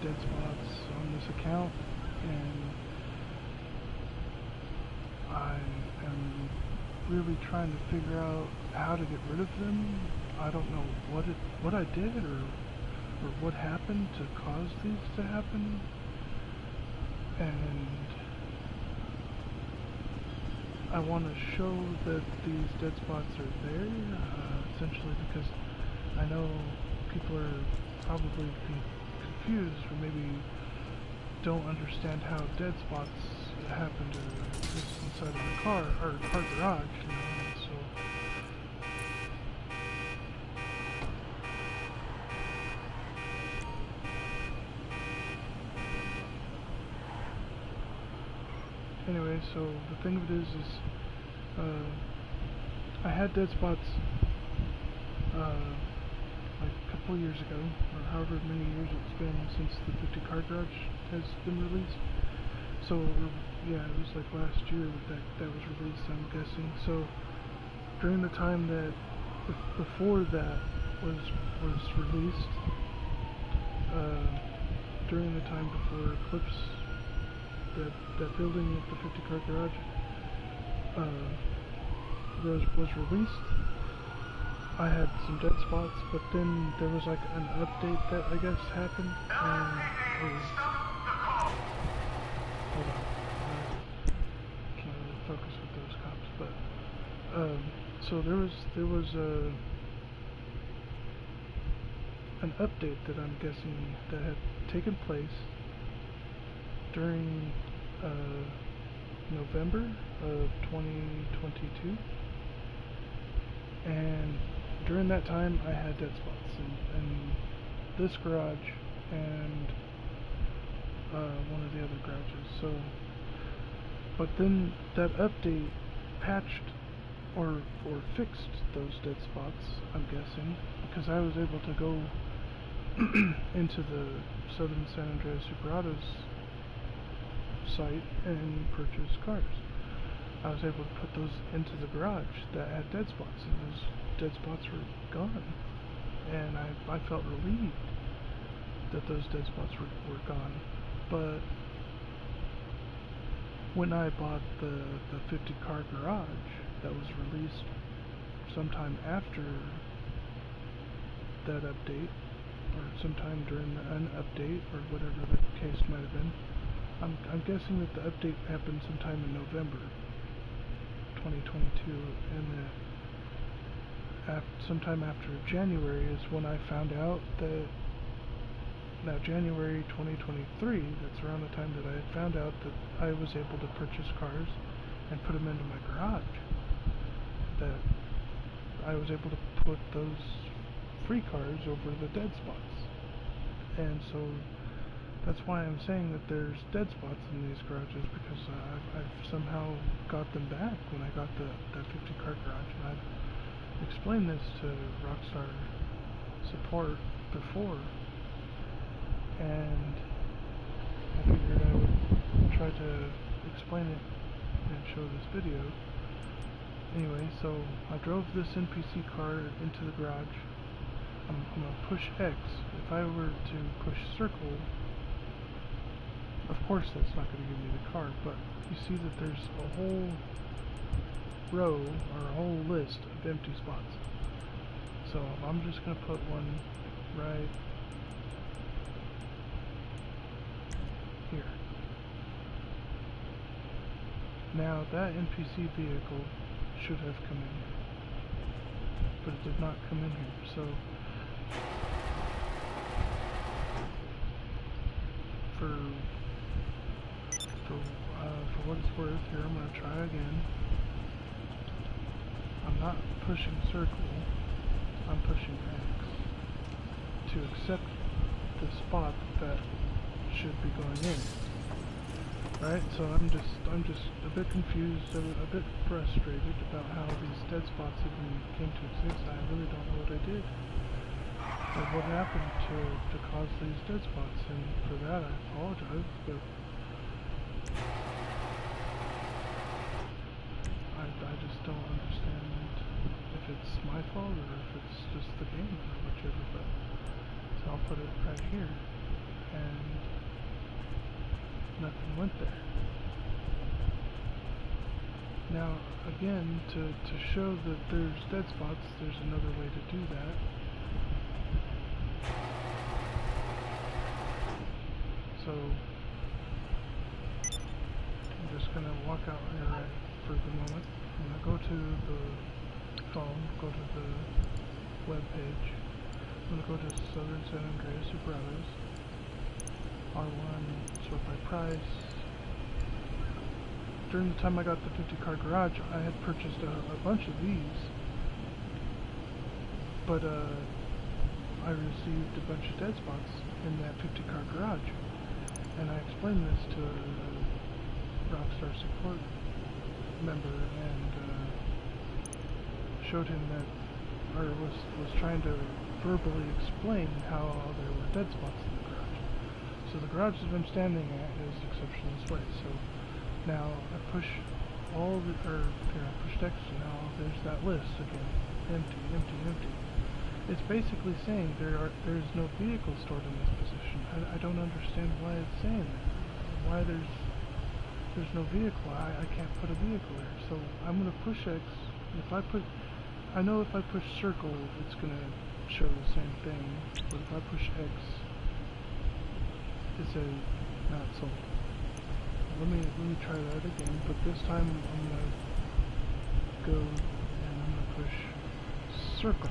dead spots on this account, and I am really trying to figure out how to get rid of them. I don't know what I did or what happened to cause these to happen, and I want to show that these dead spots are there, essentially because I know people are probably confused or maybe don't understand how dead spots happen to exist inside of the car or car garage, you know. So anyway, so the thing of it is I had dead spots like a couple years ago, or however many years it's been since the 50 Car Garage has been released. So yeah, it was like last year that was released, I'm guessing. So during the time that before that was released, during the time before Eclipse, that building at the 50 Car Garage was released, I had some dead spots, but then there was like an update that I guess happened, and hold on, I can't really focus with those cops, but so there was an update that I'm guessing that had taken place during November of 2022, and during that time I had dead spots in this garage and one of the other garages. So, but then that update patched or fixed those dead spots, I'm guessing, because I was able to go into the Southern San Andreas Super Autos site and purchase cars. I was able to put those into the garage that had dead spots, and those dead spots were gone, and I felt relieved that those dead spots were gone. But when I bought the 50 Car Garage that was released sometime after that update, or sometime during an update, or whatever the case might have been, I'm guessing that the update happened sometime in November 2022, and that sometime after January is when I found out that, now January 2023, that's around the time that I had found out that I was able to purchase cars and put them into my garage, that I was able to put those free cars over the dead spots. And so that's why I'm saying that there's dead spots in these garages, because I've somehow got them back when I got that 50 Car Garage, and I've explained this to Rockstar support before, and I figured I would try to explain it and show this video. Anyway, so I drove this NPC car into the garage. I'm going to push X. If I were to push circle, of course that's not going to give me the car, but you see that there's a whole row, or a whole list of empty spots. So I'm just going to put one right here. Now that NPC vehicle should have come in here, but it did not come in here. So for what it's worth, here I'm going to try again. I'm not pushing circle, I'm pushing X to accept the spot that should be going in. Right? So I'm just a bit confused, a bit frustrated about how these dead spots even came to exist. I really don't know what I did, or what happened to cause these dead spots, and for that I apologize, but I just don't understand if it's my fault or if it's just the game or whichever. But so I'll put it right here. and nothing went there. Now, again, to show that there's dead spots, there's another way to do that. So, I'm just going to walk out here for the moment. I'm going to go to the phone, go to the web page. I'm going to go to Southern San Andreas Silverados. R1, sort by price. During the time I got the 50 car garage, I had purchased a bunch of these, but I received a bunch of dead spots in that 50 car garage, and I explained this to a Rockstar support member and showed him that, or was trying to verbally explain how there were dead spots in the garage. So the garage that I'm standing at is exceptional this way. So now I push all the, or here I pushed X, and now there's that list again, empty, empty, empty. It's basically saying there's no vehicle stored in this position. I don't understand why it's saying that. Why there's no vehicle. I can't put a vehicle there. So I'm gonna push X. If I put, I know if I push circle, it's gonna show the same thing. But if I push X, it says not sold. Let me try that again, but this time I'm gonna go and I'm gonna push circle.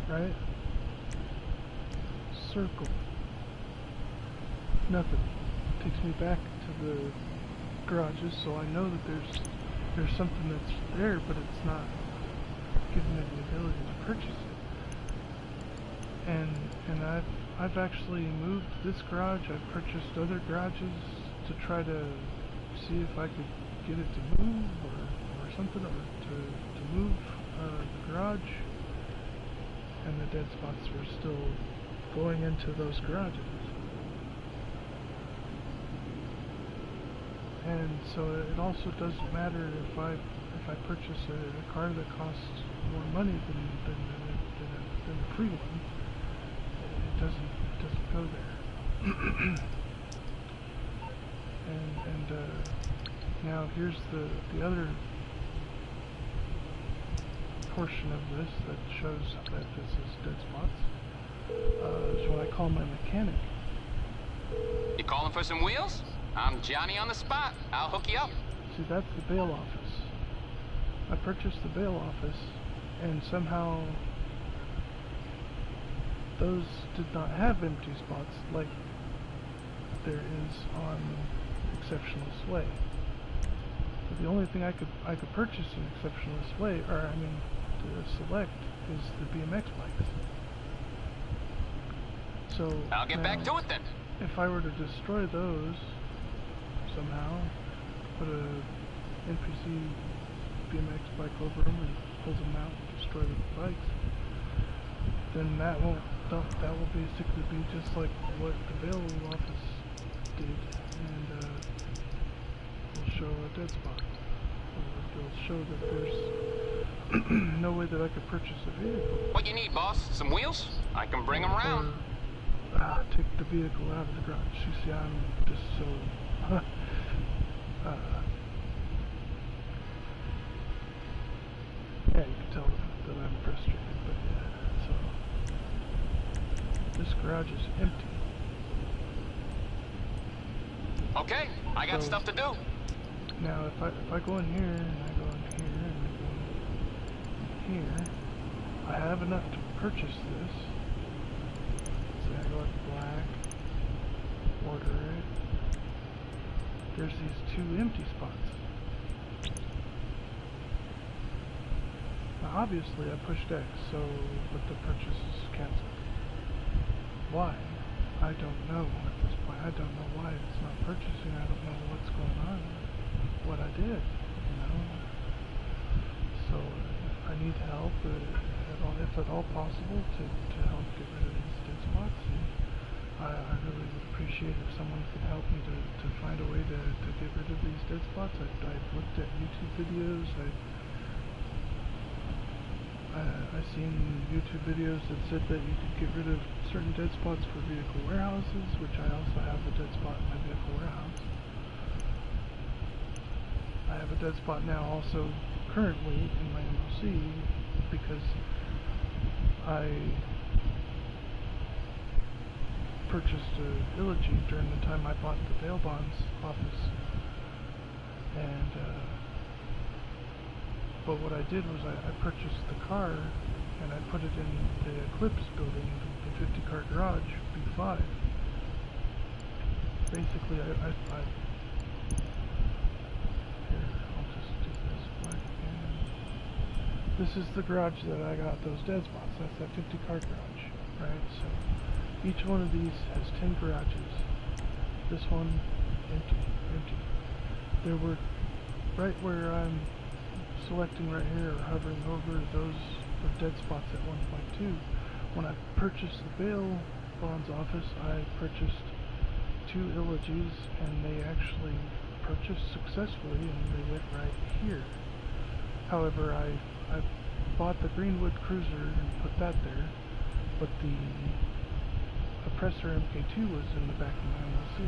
Right? Circle. Nothing. Takes me back to the garages, so I know that there's something that's there, but it's not giving me the ability to purchase it. And I've actually moved this garage. I've purchased other garages to try to see if I could get it to move or something, or to move the garage, and the dead spots were still going into those garages. And so it also doesn't matter if I purchase a car that costs more money than the free one. It doesn't go there. and now here's the other portion of this that shows that this is dead spots. Is what I call my mechanic. You calling for some wheels? I'm Johnny on the spot. I'll hook you up. See, that's the bail office. I purchased the bail office, and somehow those did not have empty spots like there is on Exceptionalist Way. So the only thing I could purchase in Exceptionalist Way, or I mean to select, is the BMX bikes. So I'll get back to it then. If I were to destroy those somehow, put a NPC BMX bike over them and pull them out and destroy the bikes, then that will basically be just like what the bail office did, and will show a dead spot. It'll show that there's no way that I could purchase a vehicle. What you need, boss? Some wheels? I can bring them around. Take the vehicle out of the garage. You see, I'm just so yeah, you can tell that I'm frustrated, but yeah, so this garage is empty. Okay, I got stuff to do. Now, if I go in here, and I go in here, and I go in here, I have enough to purchase this. So I go with black, order it. There's these two empty spots. Now obviously I pushed X, but the purchase is cancelled. Why? I don't know at this point. I don't know why it's not purchasing. I don't know what's going on. What I did, you know. So I need help, if at all possible, to help get rid of these dead spots. And I really would appreciate if someone could help me to find a way to get rid of these dead spots. I've looked at YouTube videos. I seen YouTube videos that said that you could get rid of certain dead spots for vehicle warehouses, which I also have a dead spot in my vehicle warehouse. I have a dead spot now also currently in my MOC because I purchased a Illigy during the time I bought the bail bonds office, and but what I did was I purchased the car and I put it in the Eclipse building, the 50 car garage, B5. Basically, here, I'll just do this black again. This is the garage that I got those dead spots. That's that 50 car garage, right? So each one of these has 10 garages. This one, empty, empty. There were, right where I'm selecting right here, or hovering over, those were dead spots at 1.2. When I purchased the bail bonds office, I purchased 2 Illigys, and they actually purchased successfully, and they went right here. However, I bought the Greenwood Cruiser and put that there, but the Oppressor MK2 was in the back of my MOC.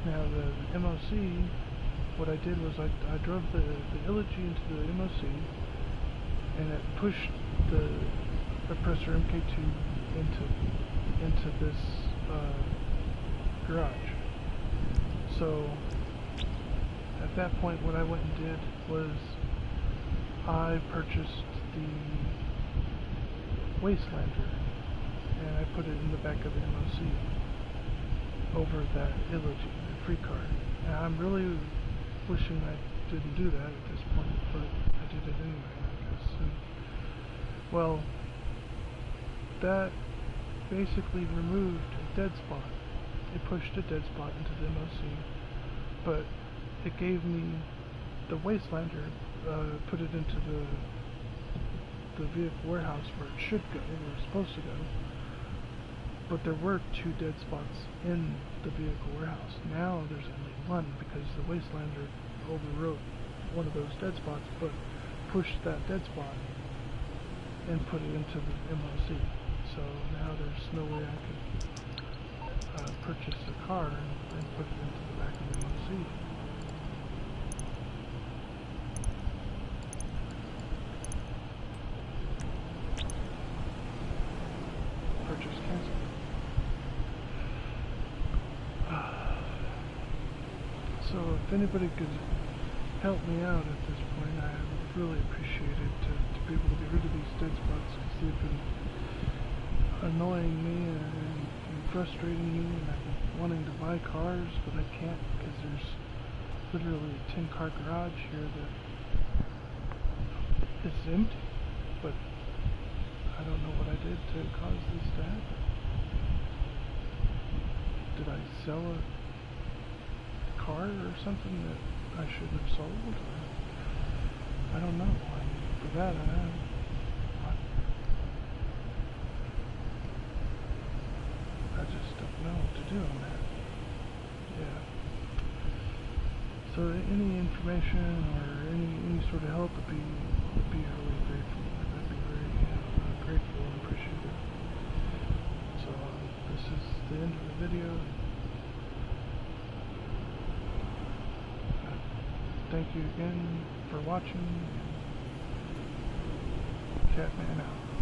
Now the MOC, what I did was I drove the Illigy into the MOC, and it pushed the Oppressor MK2 into this garage. So at that point, what I went and did was I purchased the Wastelander, and I put it in the back of the MOC over that Illigy, the free car. And I'm really wishing I didn't do that at this point, but I did it anyway, I guess. And, well, that basically removed a dead spot. It pushed a dead spot into the MOC, but it gave me the Wastelander, put it into the vehicle warehouse where it should go, where it's supposed to go. But there were 2 dead spots in the vehicle warehouse. Now there's only 1 because the Wastelander overwrote one of those dead spots, but pushed that dead spot and put it into the MOC. So now there's no way I could purchase a car and put it into the back of the MOC. Purchase canceled. So if anybody could help me out at this point, I would really appreciate it to be able to get rid of these dead spots, because they've been annoying me and frustrating me, and I've been wanting to buy cars, but I can't because there's literally a 10-car garage here that is empty, but I don't know what I did to cause this to happen. Did I sell a car or something that I shouldn't have sold? Or, I don't know. For that, I just don't know what to do on that. Yeah. So any information or any sort of help would be really grateful. I'd be very grateful and appreciative. So this is the end of the video. Thank you again for watching. Catman out.